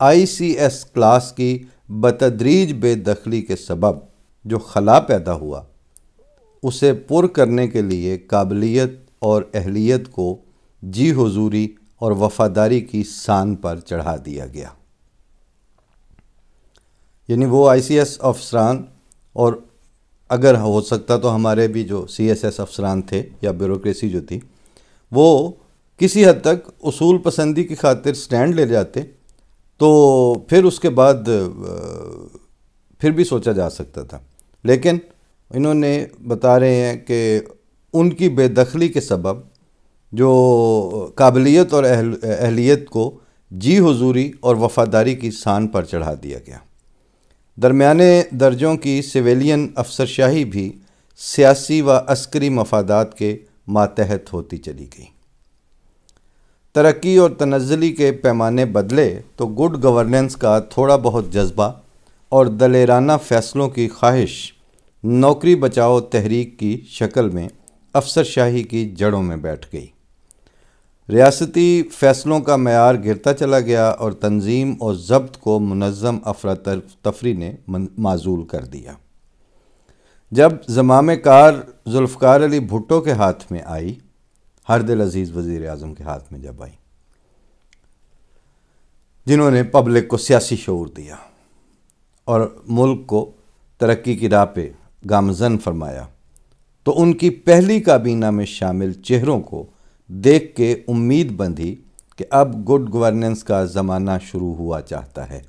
ICS class کی بتدریج بے دخلی کے سبب جو خلا پیدا ہوا اسے پر کرنے کے لیے قابلیت اور اہلیت کو جی حضوری اور وفاداری کی سان پر چڑھا دیا گیا۔ یعنی وہ ICS افسران، اور اگر ہو سکتا تو ہمارے بھی جو CSS افسران تھے یا بیوروکریسی جو تھی، وہ کسی حد تک اصول پسندی کی خاطر سٹینڈ لے جاتے تو پھر اس کے بعد پھر بھی سوچا جا سکتا تھا، لیکن انہوں نے بتا رہے ہیں کہ ان کی بے دخلی کے سبب جو قابلیت اور اہلیت کو جی حضوری اور وفاداری کی سان پر چڑھا دیا گیا۔ درمیانے درجوں کی سویلین افسرشاہی بھی سیاسی و عسکری مفادات کے ماتحت ہوتی چلی گئی۔ ترقی اور تنزلی کے پیمانے بدلے تو گڈ گورننس کا تھوڑا بہت جذبہ اور دلیرانہ فیصلوں کی خواہش نوکری بچاؤ تحریک کی شکل میں افسرشاہی کی جڑوں میں بیٹھ گئی۔ ریاستی فیصلوں کا معیار گرتا چلا گیا اور تنظیم اور ضبط کو منظم افراتفری نے معزول کر دیا۔ جب زمام کار ذوالفقار علی بھٹو کے ہاتھ میں آئی، ہرد العزیز وزیر اعظم کے ہاتھ میں جب آئی، جنہوں نے پبلک کو سیاسی شعور دیا اور ملک کو ترقی کی راہ پہ گامزن فرمایا، تو ان کی پہلی کابینہ میں شامل چہروں کو دیکھ کے امید بندھی کہ اب گڈ گورننس کا زمانہ شروع ہوا چاہتا ہے۔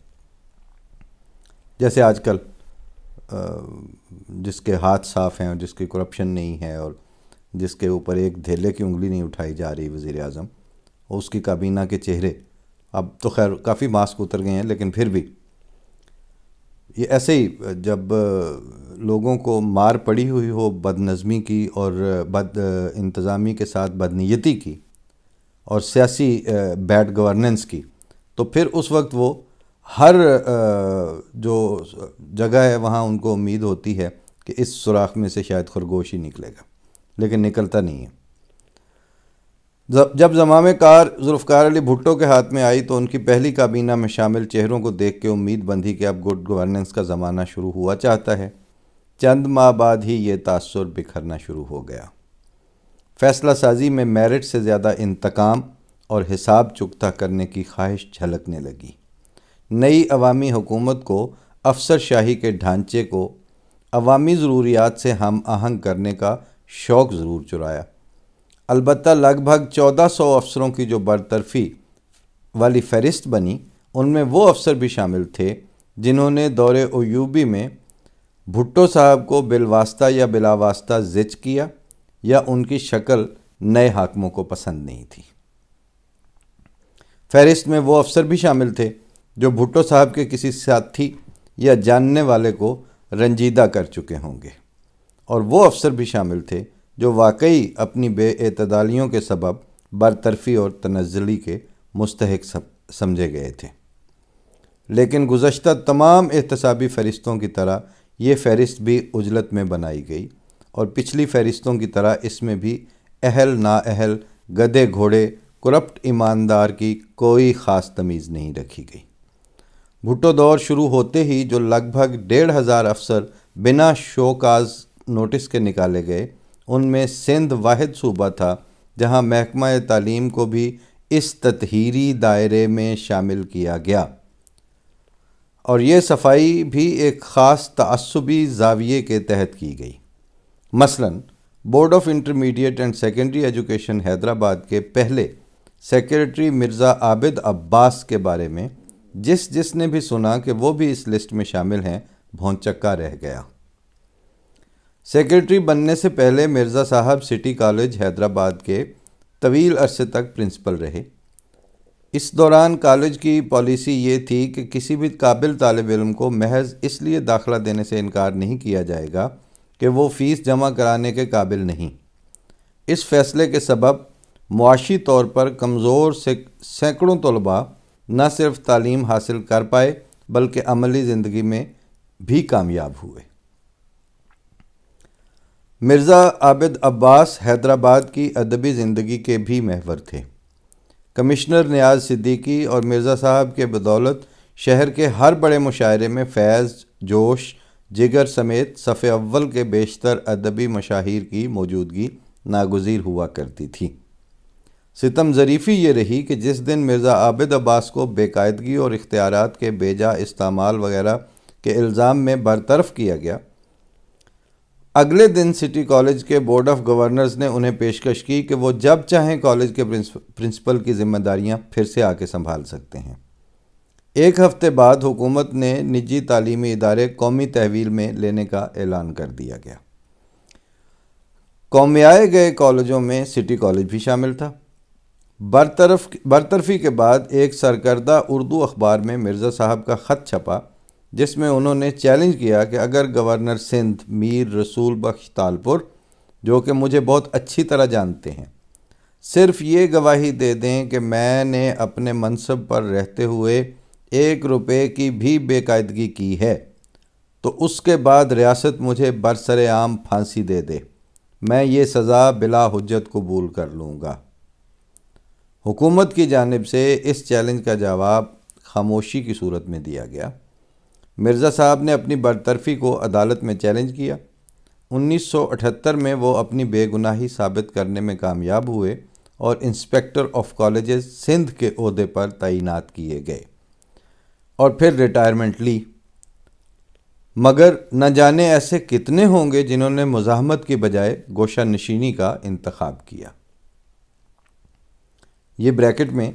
جیسے آج کل جس کے ہاتھ صاف ہیں اور جس کی کرپشن نہیں ہے اور جس کے اوپر ایک دھیلے کی انگلی نہیں اٹھائی جا رہی وزیر اعظم، اس کی کابینہ کے چہرے اب تو خیر کافی ماسک اتر گئے ہیں، لیکن پھر بھی یہ ایسے ہی جب لوگوں کو مار پڑی ہوئی ہو بد نظمی کی اور بد انتظامی کے ساتھ بد نیتی کی اور سیاسی بیڈ گورننس کی، تو پھر اس وقت وہ ہر جو جگہ ہے وہاں ان کو امید ہوتی ہے کہ اس سوراخ میں سے شاید خرگوش ہی نکلے گا، لیکن نکلتا نہیں ہے۔ جب زمام کار ذوالفقار علی بھٹو کے ہاتھ میں آئی تو ان کی پہلی کابینہ میں شامل چہروں کو دیکھ کے امید بندھی کہ اب گڈ گورننس کا زمانہ شروع ہوا چاہتا ہے۔ چند ماہ بعد ہی یہ تاثر بکھرنا شروع ہو گیا۔ فیصلہ سازی میں میرٹ سے زیادہ انتقام اور حساب چکتا کرنے کی خواہش جھلکنے لگی۔ نئی عوامی حکومت کو افسر شاہی کے ڈھانچے کو عوامی ضروریات سے ہم آہنگ کرنے کا شوق ضرور چرایا۔ البتہ لگ بھگ 1400 افسروں کی جو برطرفی والی فہرست بنی، ان میں وہ افسر بھی شامل تھے جنہوں نے دور ایوبی میں بھٹو صاحب کو بالواسطہ یا بلا واسطہ زچ کیا، یا ان کی شکل نئے حاکموں کو پسند نہیں تھی۔ فہرست میں وہ افسر بھی شامل تھے جو بھٹو صاحب کے کسی ساتھی یا جاننے والے کو رنجیدہ کر چکے ہوں گے، اور وہ افسر بھی شامل تھے جو واقعی اپنی بے اعتدالیوں کے سبب برطرفی اور تنزلی کے مستحق سمجھے گئے تھے۔ لیکن گزشتہ تمام احتسابی فہرستوں کی طرح یہ فہرست بھی عجلت میں بنائی گئی، اور پچھلی فہرستوں کی طرح اس میں بھی اہل نااہل، گدھے گھوڑے، کرپٹ ایماندار کی کوئی خاص تمیز نہیں رکھی گئی۔ بھٹو دور شروع ہوتے ہی جو لگ بھگ 1500 افسر بنا شوکاز نوٹس کے نکالے گئے، ان میں سندھ واحد صوبہ تھا جہاں محکمہ تعلیم کو بھی اس تطہیری دائرے میں شامل کیا گیا، اور یہ صفائی بھی ایک خاص تعصبی زاویے کے تحت کی گئی۔ مثلا board of intermediate and secondary education Hyderabad کے پہلے سیکریٹری مرزا عابد عباس کے بارے میں جس نے بھی سنا کہ وہ بھی اس لسٹ میں شامل ہیں، بھونچکا رہ گیا۔ سیکریٹری بننے سے پہلے مرزا صاحب سٹی کالج حیدرآباد کے طویل عرصے تک پرنسپل رہے۔ اس دوران کالج کی پالیسی یہ تھی کہ کسی بھی قابل طالب علم کو محض اس لیے داخلہ دینے سے انکار نہیں کیا جائے گا کہ وہ فیس جمع کرانے کے قابل نہیں۔ اس فیصلے کے سبب معاشی طور پر کمزور سینکڑوں طلباء نہ صرف تعلیم حاصل کر پائے بلکہ عملی زندگی میں بھی کامیاب ہوئے۔ مرزا عابد عباس حیدرآباد کی ادبی زندگی کے بھی محور تھے۔ کمشنر نیاز صدیقی اور مرزا صاحب کے بدولت شہر کے ہر بڑے مشاعرے میں فیض، جوش، جگر سمیت صف اول کے بیشتر ادبی مشاہیر کی موجودگی ناگزیر ہوا کرتی تھی۔ ستم ظریفی یہ رہی کہ جس دن مرزا عابد عباس کو بے قاعدگی اور اختیارات کے بے جا استعمال وغیرہ کے الزام میں برطرف کیا گیا، اگلے دن سٹی کالج کے بورڈ آف گورنرز نے انہیں پیشکش کی کہ وہ جب چاہیں کالج کے پرنسپل کی ذمہ داریاں پھر سے آ کے سنبھال سکتے ہیں۔ ایک ہفتے بعد حکومت نے نجی تعلیمی ادارے قومی تحویل میں لینے کا اعلان کر دیا گیا۔ قومیائے گئے کالجوں میں سٹی کالج بھی شامل تھا۔ برطرفی کے بعد ایک سرکردہ اردو اخبار میں مرزا صاحب کا خط چھپا، جس میں انہوں نے چیلنج کیا کہ اگر گورنر سندھ میر رسول بخش تالپور، جو کہ مجھے بہت اچھی طرح جانتے ہیں، صرف یہ گواہی دے دیں کہ میں نے اپنے منصب پر رہتے ہوئے 1 روپے کی بھی بے قاعدگی کی ہے، تو اس کے بعد ریاست مجھے برسر عام پھانسی دے دے، میں یہ سزا بلا حجت قبول کر لوں گا۔ حکومت کی جانب سے اس چیلنج کا جواب خاموشی کی صورت میں دیا گیا۔ مرزا صاحب نے اپنی برطرفی کو عدالت میں چیلنج کیا۔ 1978 میں وہ اپنی بے گناہی ثابت کرنے میں کامیاب ہوئے اور انسپیکٹر آف کالجز سندھ کے عہدے پر تعینات کیے گئے اور پھر ریٹائرمنٹ لی، مگر نہ جانے ایسے کتنے ہوں گے جنہوں نے مزاحمت کی بجائے گوشہ نشینی کا انتخاب کیا۔ یہ بریکٹ میں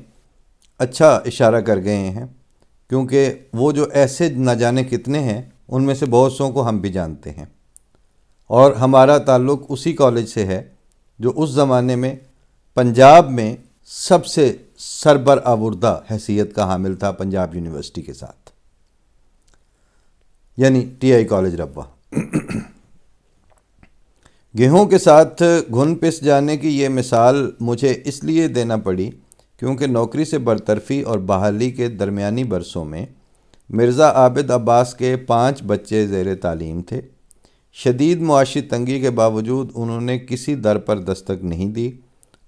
اچھا اشارہ کر گئے ہیں، کیونکہ وہ جو ایسے نہ جانے کتنے ہیں ان میں سے بہت سوں کو ہم بھی جانتے ہیں، اور ہمارا تعلق اسی کالج سے ہے جو اس زمانے میں پنجاب میں سب سے سربرآوردہ حیثیت کا حامل تھا پنجاب یونیورسٹی کے ساتھ، یعنی ٹی آئی کالج ربوہ۔ گیہوں کے ساتھ گھن پس جانے کی یہ مثال مجھے اس لیے دینا پڑی کیونکہ نوکری سے برطرفی اور بحالی کے درمیانی برسوں میں مرزا عابد عباس کے 5 بچے زیر تعلیم تھے۔ شدید معاشی تنگی کے باوجود انہوں نے کسی در پر دستک نہیں دی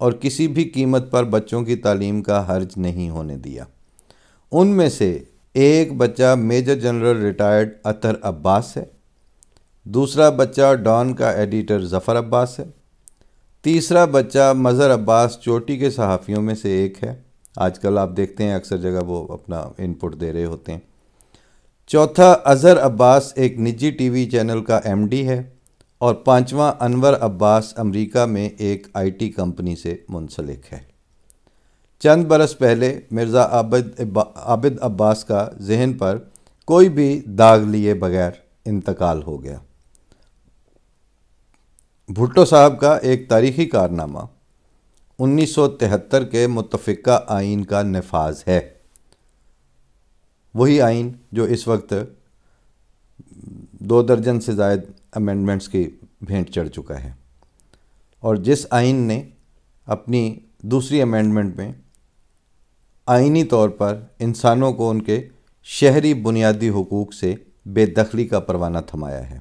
اور کسی بھی قیمت پر بچوں کی تعلیم کا حرج نہیں ہونے دیا۔ ان میں سے ایک بچہ میجر جنرل ریٹائرڈ اطہر عباس ہے، دوسرا بچہ ڈان کا ایڈیٹر ظفر عباس ہے، تیسرا بچہ مظہر عباس چوٹی کے صحافیوں میں سے ایک ہے، آج کل آپ دیکھتے ہیں اکثر جگہ وہ اپنا ان پٹ دے رہے ہوتے ہیں، چوتھا اظہر عباس ایک نجی ٹی وی چینل کا ایم ڈی ہے، اور 5واں انور عباس امریکہ میں ایک آئی ٹی کمپنی سے منسلک ہے۔ چند برس پہلے مرزا عابد عباس کا ذہن پر کوئی بھی داغ لیے بغیر انتقال ہو گیا۔ بھٹو صاحب کا ایک تاریخی کارنامہ 1973 کے متفقہ آئین کا نفاذ ہے، وہی آئین جو اس وقت 2 درجن سے زائد امینڈمنٹس کی بھینٹ چڑھ چکا ہے، اور جس آئین نے اپنی دوسری امینڈمنٹ میں آئینی طور پر انسانوں کو ان کے شہری بنیادی حقوق سے بے دخلی کا پروانہ تھمایا ہے۔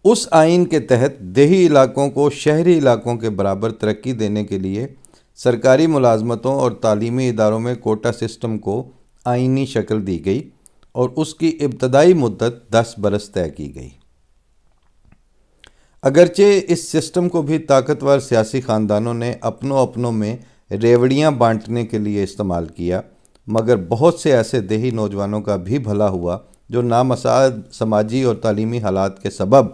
اس آئین کے تحت دیہی علاقوں کو شہری علاقوں کے برابر ترقی دینے کے لیے سرکاری ملازمتوں اور تعلیمی اداروں میں کوٹا سسٹم کو آئینی شکل دی گئی اور اس کی ابتدائی مدت 10 برس طے کی گئی۔ اگرچہ اس سسٹم کو بھی طاقتور سیاسی خاندانوں نے اپنوں میں ریوڑیاں بانٹنے کے لیے استعمال کیا، مگر بہت سے ایسے دیہی نوجوانوں کا بھی بھلا ہوا جو نامساعد سماجی اور تعلیمی حالات کے سبب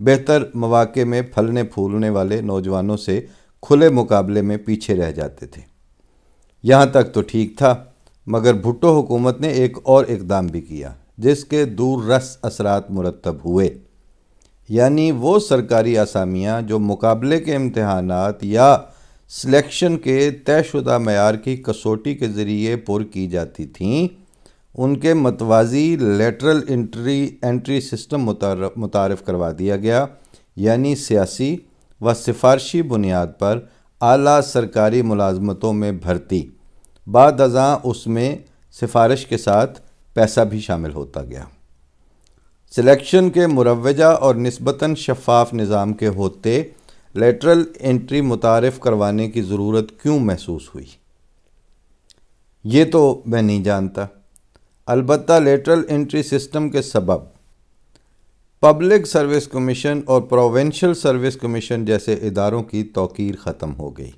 بہتر مواقع میں پھلنے پھولنے والے نوجوانوں سے کھلے مقابلے میں پیچھے رہ جاتے تھے۔ یہاں تک تو ٹھیک تھا، مگر بھٹو حکومت نے ایک اور اقدام بھی کیا جس کے دور رس اثرات مرتب ہوئے، یعنی وہ سرکاری اسامیاں جو مقابلے کے امتحانات یا سلیکشن کے طے شدہ معیار کی کسوٹی کے ذریعے پر کی جاتی تھیں، ان کے متوازی لیٹرل انٹری سسٹم متعارف کروا دیا گیا، یعنی سیاسی و سفارشی بنیاد پر اعلیٰ سرکاری ملازمتوں میں بھرتی، بعد ازاں اس میں سفارش کے ساتھ پیسہ بھی شامل ہوتا گیا۔ سلیکشن کے مروجہ اور نسبتاً شفاف نظام کے ہوتے لیٹرل انٹری متعارف کروانے کی ضرورت کیوں محسوس ہوئی، یہ تو میں نہیں جانتا، البتہ لیٹرل انٹری سسٹم کے سبب پبلک سروس کمیشن اور پروونشل سروس کمیشن جیسے اداروں کی توقیر ختم ہو گئی۔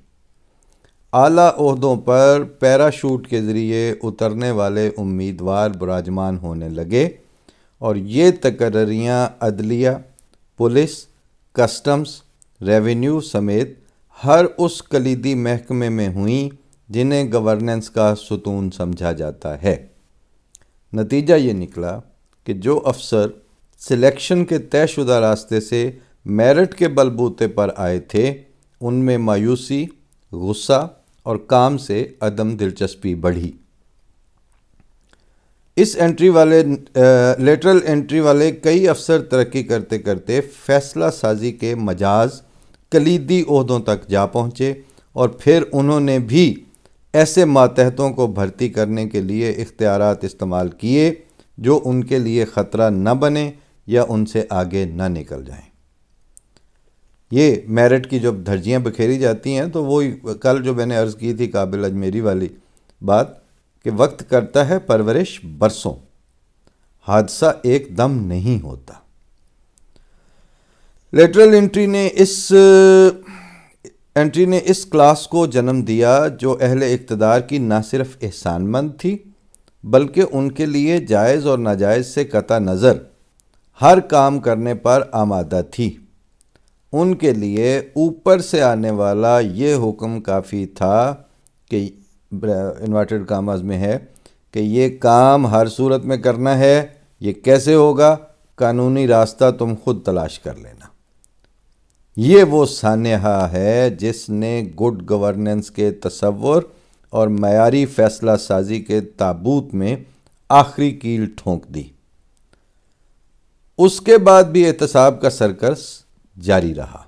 اعلیٰ عہدوں پر پیراشوٹ کے ذریعے اترنے والے امیدوار براجمان ہونے لگے اور یہ تقرریاں عدلیہ، پولیس، کسٹمز، ریونیو سمیت ہر اس کلیدی محکمے میں ہوئیں جنہیں گورننس کا ستون سمجھا جاتا ہے۔ نتیجہ یہ نکلا کہ جو افسر سلیکشن کے طے شدہ راستے سے میرٹ کے بلبوتے پر آئے تھے ان میں مایوسی، غصہ اور کام سے عدم دلچسپی بڑھی۔ اس لیٹرل انٹری والے کئی افسر ترقی کرتے کرتے فیصلہ سازی کے مجاز کلیدی عہدوں تک جا پہنچے اور پھر انہوں نے بھی ایسے ماتحتوں کو بھرتی کرنے کے لیے اختیارات استعمال کیے جو ان کے لیے خطرہ نہ بنے یا ان سے آگے نہ نکل جائیں۔ یہ میرٹ کی جب دھرجیاں بکھیری جاتی ہیں تو وہی کل جو میں نے عرض کی تھی قابل اجمیری والی بات کہ وقت کرتا ہے پرورش برسوں، حادثہ ایک دم نہیں ہوتا۔ لیٹرل انٹری نے اس کلاس کو جنم دیا جو اہل اقتدار کی نہ صرف احسان مند تھی بلکہ ان کے لیے جائز اور ناجائز سے قطع نظر ہر کام کرنے پر آمادہ تھی۔ ان کے لیے اوپر سے آنے والا یہ حکم کافی تھا کہ انورٹڈ کاماز میں ہے کہ یہ کام ہر صورت میں کرنا ہے، یہ کیسے ہوگا، قانونی راستہ تم خود تلاش کر لینا۔ یہ وہ سانحہ ہے جس نے گڈ گورننس کے تصور اور معیاری فیصلہ سازی کے تابوت میں آخری کیل ٹھونک دی۔ اس کے بعد بھی احتساب کا سرکس جاری رہا۔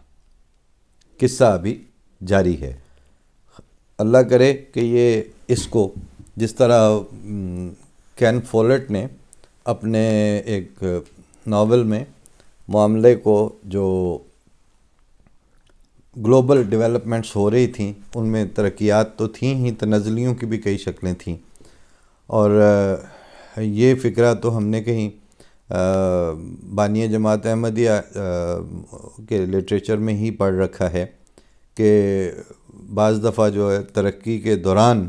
قصہ ابھی جاری ہے۔ اللہ کرے کہ یہ اس کو جس طرح کین فولٹ نے اپنے ایک ناول میں معاملے کو جو گلوبل ڈیولپمنٹس ہو رہی تھیں ان میں ترقیات تو تھیں ہی، تنزلیوں کی بھی کئی شکلیں تھیں، اور یہ فکرہ تو ہم نے کہیں بانی جماعت احمدیہ کے لٹریچر میں ہی پڑھ رکھا ہے کہ بعض دفعہ جو ہے ترقی کے دوران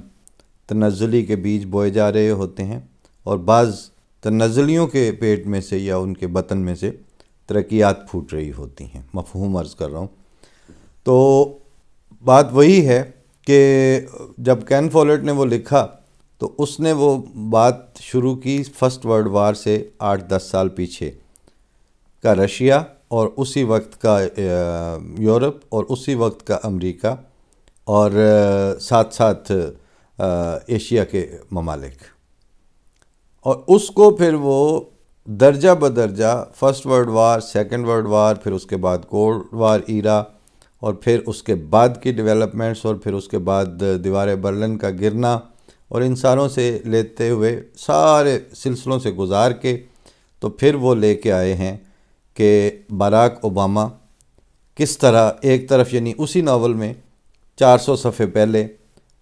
تنزلی کے بیج بوئے جا رہے ہوتے ہیں اور بعض تنزلیوں کے پیٹ میں سے یا ان کے بطن میں سے ترقیات پھوٹ رہی ہوتی ہیں۔ مفہوم عرض کر رہا ہوں۔ تو بات وہی ہے کہ جب کین فولٹ نے وہ لکھا تو اس نے وہ بات شروع کی فرسٹ ورلڈ وار سے 8-10 سال پیچھے کا رشیا اور اسی وقت کا یورپ اور اسی وقت کا امریکہ اور ساتھ ساتھ ایشیا کے ممالک، اور اس کو پھر وہ درجہ بدرجہ first world war, second world war, پھر اس کے بعد کولڈ وار ایرا، اور پھر اس کے بعد کی ڈیولپمنٹس، اور پھر اس کے بعد دیوار برلن کا گرنا، اور ان ساروں سے لیتے ہوئے سارے سلسلوں سے گزار کے تو پھر وہ لے کے آئے ہیں کہ باراک اوباما کس طرح ایک طرف یعنی اسی ناول میں 400 صفحے پہلے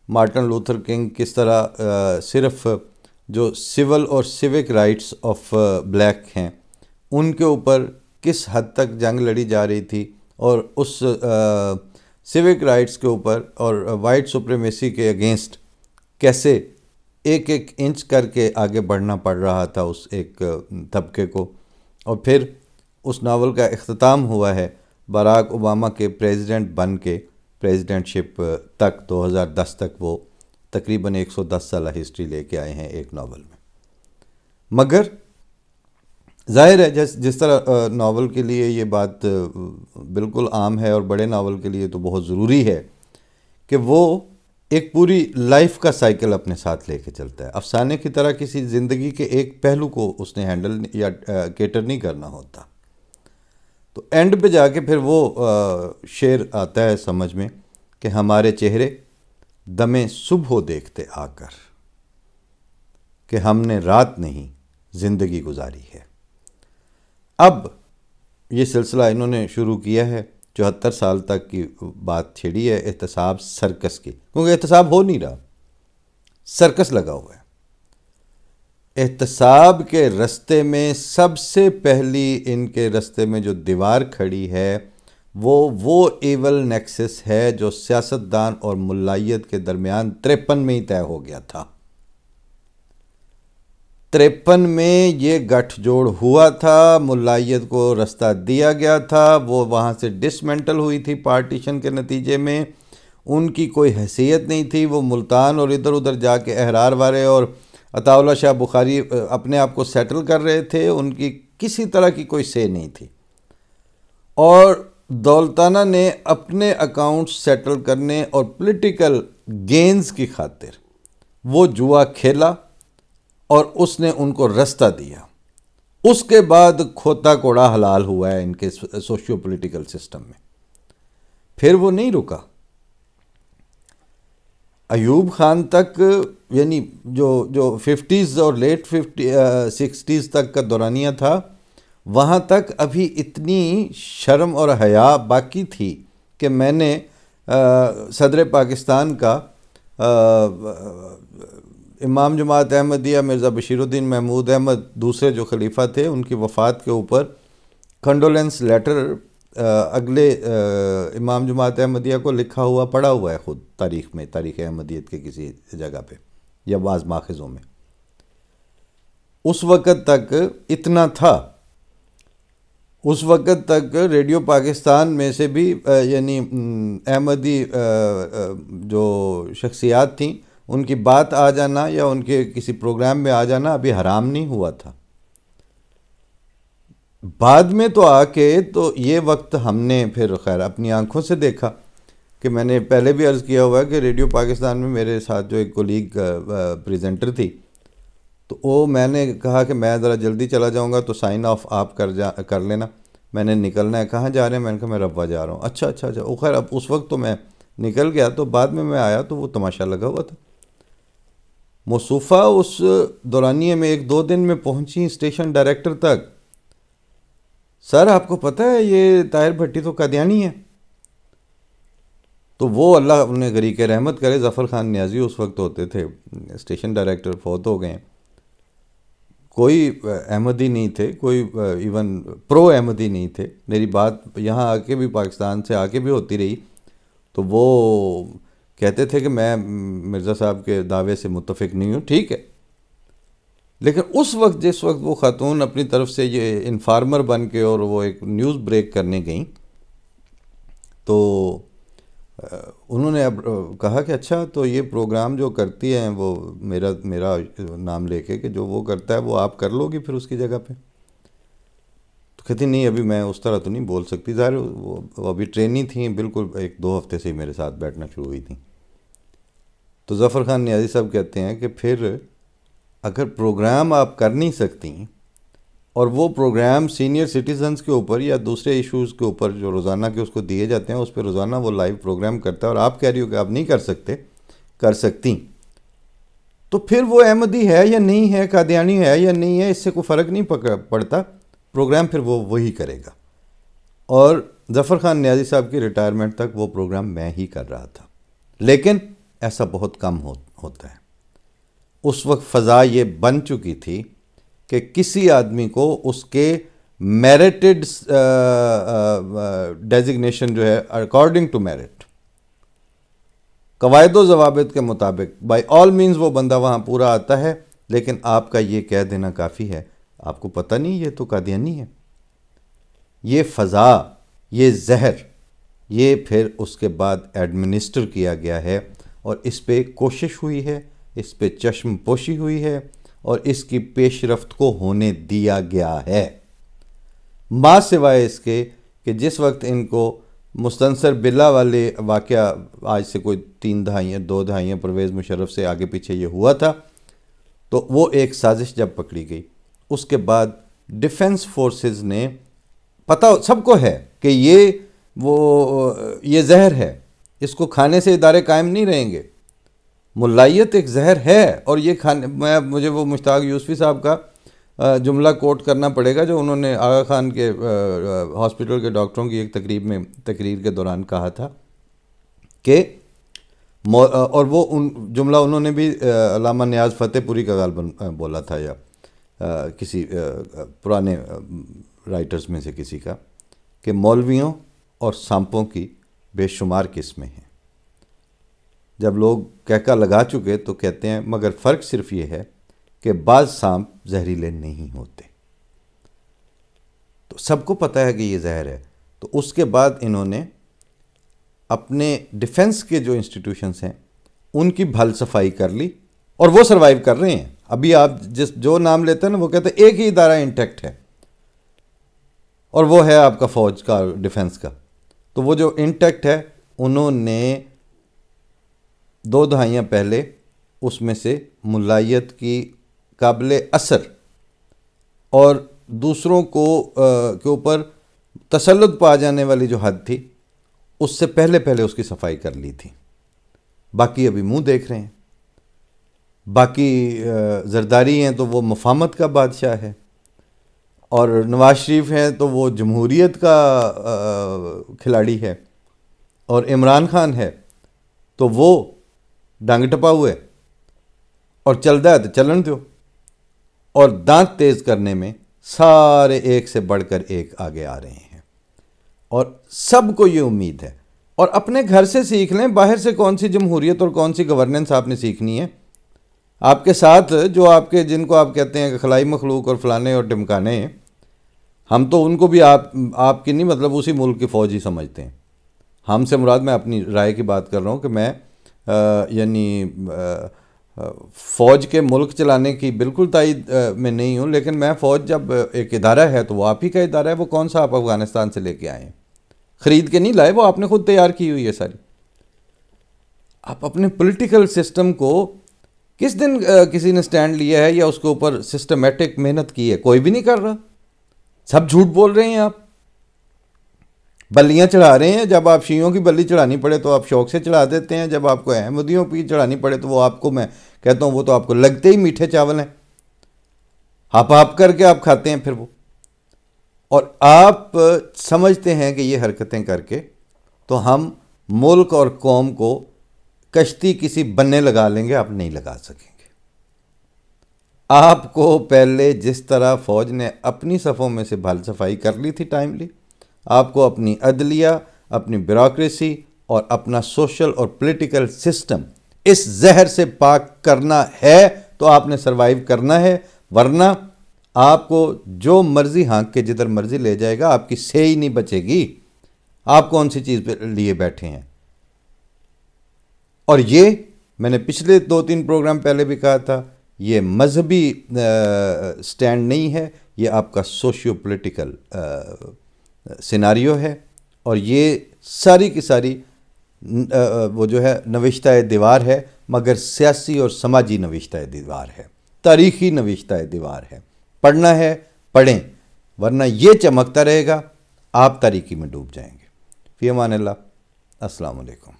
مارٹن لوتھر کنگ کس طرح صرف جو سول اور سیوک رائٹس آف بلیک ہیں ان کے اوپر کس حد تک جنگ لڑی جا رہی تھی، اور اس سیوک رائٹس کے اوپر اور وائٹ سپریمیسی کے اگینسٹ کیسے ایک ایک انچ کر کے آگے بڑھنا پڑ رہا تھا اس ایک طبقے کو، اور پھر اس ناول کا اختتام ہوا ہے باراک اوباما کے پریزیڈنٹ بن کے پریزیڈنٹ شپ تک 2010 تک وہ تقریباً 110 سالہ ہسٹری لے کے آئے ہیں ایک ناول میں۔ مگر ظاہر ہے جس طرح ناول کے لیے یہ بات بالکل عام ہے اور بڑے ناول کے لیے تو بہت ضروری ہے کہ وہ ایک پوری لائف کا سائیکل اپنے ساتھ لے کے چلتا ہے۔ افسانے کی طرح کسی زندگی کے ایک پہلو کو اس نے ہینڈل یا کیٹر نہیں کرنا ہوتا۔ تو اینڈ پہ جا کے پھر وہ شعر آتا ہے سمجھ میں کہ ہمارے چہرے دمیں صبح دیکھتے آ کر کہ ہم نے رات نہیں زندگی گزاری ہے۔ اب یہ سلسلہ انہوں نے شروع کیا ہے، 74 سال تک کی بات چھیڑی ہے احتساب سرکس کی، کیونکہ احتساب ہو نہیں رہا، سرکس لگا ہوا ہے۔ احتساب کے رستے میں سب سے پہلی ان کے رستے میں جو دیوار کھڑی ہے وہ ایول نیکسس ہے جو سیاستدان اور ملائیت کے درمیان 53 میں ہی طے ہو گیا تھا۔ 53 میں یہ گٹھ جوڑ ہوا تھا، ملائیت کو رستہ دیا گیا تھا، وہ وہاں سے ڈسمنٹل ہوئی تھی پارٹیشن کے نتیجے میں، ان کی کوئی حیثیت نہیں تھی، وہ ملتان اور ادھر ادھر جا کے احرار والے اور عطا اللہ شاہ بخاری اپنے آپ کو سیٹل کر رہے تھے، ان کی کسی طرح کی کوئی سے نہیں تھی، اور دولتانہ نے اپنے اکاؤنٹ سیٹل کرنے اور پولیٹیکل گینز کی خاطر وہ جوا کھیلا اور اس نے ان کو رستہ دیا۔ اس کے بعد کھوتا کوڑا حلال ہوا ہے ان کے سوشیو پولیٹیکل سسٹم میں، پھر وہ نہیں رکا۔ ایوب خان تک، یعنی جو 50s اور لیٹ 60s تک کا دورانیہ تھا، وہاں تک ابھی اتنی شرم اور حیا باقی تھی کہ میں نے صدر پاکستان کا امام جماعت احمدیہ مرزا بشیر الدین محمود احمد دوسرے جو خلیفہ تھے، ان کی وفات کے اوپر کنڈولنس لیٹر اگلے امام جماعت احمدیہ کو لکھا ہوا پڑا ہوا ہے خود تاریخ میں، تاریخ احمدیت کے کسی جگہ پہ یا بعض ماخذوں میں۔ اس وقت تک اتنا تھا، اس وقت تک ریڈیو پاکستان میں سے بھی یعنی احمدی جو شخصیات تھیں ان کی بات آ جانا یا ان کے کسی پروگرام میں آ جانا ابھی حرام نہیں ہوا تھا۔ بعد میں تو آ کے تو یہ وقت ہم نے پھر خیر اپنی آنکھوں سے دیکھا کہ میں نے پہلے بھی عرض کیا ہوا ہے کہ ریڈیو پاکستان میں میرے ساتھ جو ایک کولیگ پریزنٹر تھی، تو وہ میں نے کہا کہ میں ذرا جلدی چلا جاؤں گا تو سائن آف آپ کر لینا، میں نے نکلنا ہے۔ کہاں جا رہے ہیں؟ میں نے کہا میں روا جا رہا ہوں۔ اچھا وہ خیر اب اس وقت تو میں نکل گیا، تو بعد میں آیا تو وہ تماشا لگا ہوا تھا۔ موصوفہ اس دورانیے میں 1-2 دن میں پہنچی اسٹیشن ڈائریکٹر تک، سر آپ کو پتہ ہے یہ طاہر بھٹی تو قادیانی ہے؟ تو وہ اللہ انہیں غریق رحمت کرے، ظفر خان نیازی اس وقت ہوتے تھے اسٹیشن ڈائریکٹر، فوت ہو گئے ہیں۔ کوئی احمدی نہیں تھے، کوئی ایون پرو احمدی نہیں تھے۔ میری بات یہاں آ کے بھی، پاکستان سے آ کے بھی ہوتی رہی، تو وہ کہتے تھے کہ میں مرزا صاحب کے دعوے سے متفق نہیں ہوں، ٹھیک ہے، لیکن اس وقت جس وقت وہ خاتون اپنی طرف سے یہ انفارمر بن کے اور وہ ایک نیوز بریک کرنے گئیں، تو انہوں نے اب کہا کہ اچھا تو یہ پروگرام جو کرتی ہیں وہ میرا نام لے کے کہ جو وہ کرتا ہے وہ آپ کر لو گی پھر اس کی جگہ پہ؟ تو کہتی نہیں ابھی میں اس طرح تو نہیں بول سکتی، ظاہر وہ ابھی ٹرینی تھیں، بالکل 1-2 ہفتے سے ہی میرے ساتھ بیٹھنا شروع ہوئی تھیں۔ تو ظفر خان نیازی صاحب کہتے ہیں کہ پھر اگر پروگرام آپ کر نہیں سکتی اور وہ پروگرام سینئر سٹیزنز کے اوپر یا دوسرے ایشوز کے اوپر جو روزانہ کے اس کو دیے جاتے ہیں، اس پہ روزانہ وہ لائیو پروگرام کرتا ہے اور آپ کہہ رہی ہو کہ آپ نہیں کر سکتی، تو پھر وہ احمدی ہے یا نہیں ہے، قادیانی ہے یا نہیں ہے، اس سے کوئی فرق نہیں پڑتا، پروگرام پھر وہ وہی کرے گا۔ اور ظفر خان نیازی صاحب کی ریٹائرمنٹ تک وہ پروگرام میں ہی کر رہا تھا، لیکن ایسا بہت کم ہوتا ہے۔ اس وقت فضا یہ بن چکی تھی کہ کسی آدمی کو اس کے میرٹڈ ڈیزگنیشن جو ہے اکارڈنگ ٹو میرٹ، قواعد و ضوابط کے مطابق بائی آل مینز وہ بندہ وہاں پورا آتا ہے، لیکن آپ کا یہ کہہ دینا کافی ہے آپ کو پتہ نہیں یہ تو قادیانی ہے۔ یہ فضا، یہ زہر، یہ پھر اس کے بعد ایڈمنسٹر کیا گیا ہے اور اس پہ کوشش ہوئی ہے، اس پہ چشم پوشی ہوئی ہے اور اس کی پیش رفت کو ہونے دیا گیا ہے، ما سوائے اس کے کہ جس وقت ان کو مستنصر بلا والے واقعہ آج سے کوئی 2 دہائیاں پرویز مشرف سے آگے پیچھے یہ ہوا تھا، تو وہ ایک سازش جب پکڑی گئی، اس کے بعد ڈیفنس فورسز نے، پتہ سب کو ہے کہ یہ زہر ہے، اس کو کھانے سے ادارے قائم نہیں رہیں گے، ملائیت ایک زہر ہے، اور یہ مجھے وہ مشتاق یوسفی صاحب کا جملہ کوٹ کرنا پڑے گا جو انہوں نے آغا خان کے ہاسپٹل کے ڈاکٹروں کی ایک تقریر کے دوران کہا تھا کہ، اور وہ جملہ انہوں نے بھی علامہ نیاز فتح پوری کا غالباً بولا تھا، یا کسی پرانے رائٹرز میں سے کسی کا کہ مولویوں اور سانپوں کی بے شمار قسمیں ہیں. جب لوگ کہکا لگا چکے تو کہتے ہیں مگر فرق صرف یہ ہے کہ بعض سانپ زہریلے نہیں ہوتے. تو سب کو پتہ ہے کہ یہ زہر ہے. تو اس کے بعد انہوں نے اپنے ڈیفنس کے جو انسٹیٹیوشنز ہیں ان کی بھل صفائی کر لی اور وہ سروائیو کر رہے ہیں. ابھی آپ جو نام لیتے ہیں نا وہ کہتے ہیں ایک ہی ادارہ انٹیکٹ ہے اور وہ ہے آپ کا فوج کا ڈیفنس کا. تو وہ جو انٹیکٹ ہے انہوں نے 2 دہائیاں پہلے اس میں سے ملائیت کی قابل اثر اور دوسروں کو کے اوپر تسلط پا جانے والی جو حد تھی اس سے پہلے اس کی صفائی کر لی تھی. باقی ابھی منہ دیکھ رہے ہیں. باقی زرداری ہیں تو وہ مفاہمت کا بادشاہ ہے اور نواز شریف ہیں تو وہ جمہوریت کا کھلاڑی ہے اور عمران خان ہے تو وہ ڈانگ ٹپا ہوئے اور چلتا ہے تو چلن دو. اور دانت تیز کرنے میں سارے ایک سے بڑھ کر ایک آگے آ رہے ہیں اور سب کو یہ امید ہے. اور اپنے گھر سے سیکھ لیں, باہر سے کون سی جمہوریت اور کون سی گورننس آپ نے سیکھنی ہے. آپ کے ساتھ جو آپ کے جن کو آپ کہتے ہیں کہ خلائی مخلوق اور فلانے اور ٹمکانے ہیں, ہم تو ان کو بھی آپ کی نہیں مطلب اسی ملک کی فوج ہی سمجھتے ہیں. ہم سے مراد میں اپنی رائے کی بات کر رہا ہوں کہ میں یعنی فوج کے ملک چلانے کی بالکل تائید میں نہیں ہوں, لیکن میں فوج جب ایک ادارہ ہے تو وہ آپ ہی کا ادارہ ہے. وہ کون سا آپ افغانستان سے لے کے آئے ہیں, خرید کے نہیں لائے, وہ آپ نے خود تیار کی ہوئی ہے ساری. آپ اپنے پولیٹیکل سسٹم کو کس دن کسی نے سٹینڈ لیا ہے یا اس کے اوپر سسٹمیٹک محنت کی ہے؟ کوئی بھی نہیں کر رہا. سب جھوٹ بول رہے ہیں. آپ بلیاں چڑھا رہے ہیں. جب آپ شیعوں کی بلی چڑھانی پڑے تو آپ شوق سے چڑھا دیتے ہیں. جب آپ کو احمدیوں کی چڑھانی پڑے تو وہ آپ کو, میں کہتا ہوں وہ تو آپ کو لگتے ہی میٹھے چاول ہیں. ہاپ کر کے آپ کھاتے ہیں پھر وہ. اور آپ سمجھتے ہیں کہ یہ حرکتیں کر کے تو ہم ملک اور قوم کو کشتی کسی بننے لگا لیں گے. آپ نہیں لگا سکیں گے. آپ کو پہلے جس طرح فوج نے اپنی صفوں میں سے بھل صفائی کر لی تھی ٹائملی, آپ کو اپنی عدلیہ, اپنی بیوروکریسی اور اپنا سوشل اور پولیٹیکل سسٹم اس زہر سے پاک کرنا ہے تو آپ نے سروائیو کرنا ہے. ورنہ آپ کو جو مرضی ہانک کے جدھر مرضی لے جائے گا, آپ کی سے ہی نہیں بچے گی. آپ کون سی چیز پہ لیے بیٹھے ہیں. اور یہ میں نے پچھلے 2-3 پروگرام پہلے بھی کہا تھا, یہ مذہبی سٹینڈ نہیں ہے, یہ آپ کا سوشیو پولیٹیکل سیناریو ہے. اور یہ ساری کی ساری وہ جو ہے نوشتہ دیوار ہے, مگر سیاسی اور سماجی نوشتہ دیوار ہے, تاریخی نوشتہ دیوار ہے. پڑھنا ہے پڑھیں, ورنہ یہ چمکتا رہے گا, آپ تاریکی میں ڈوب جائیں گے. فی امان اللہ. السلام علیکم.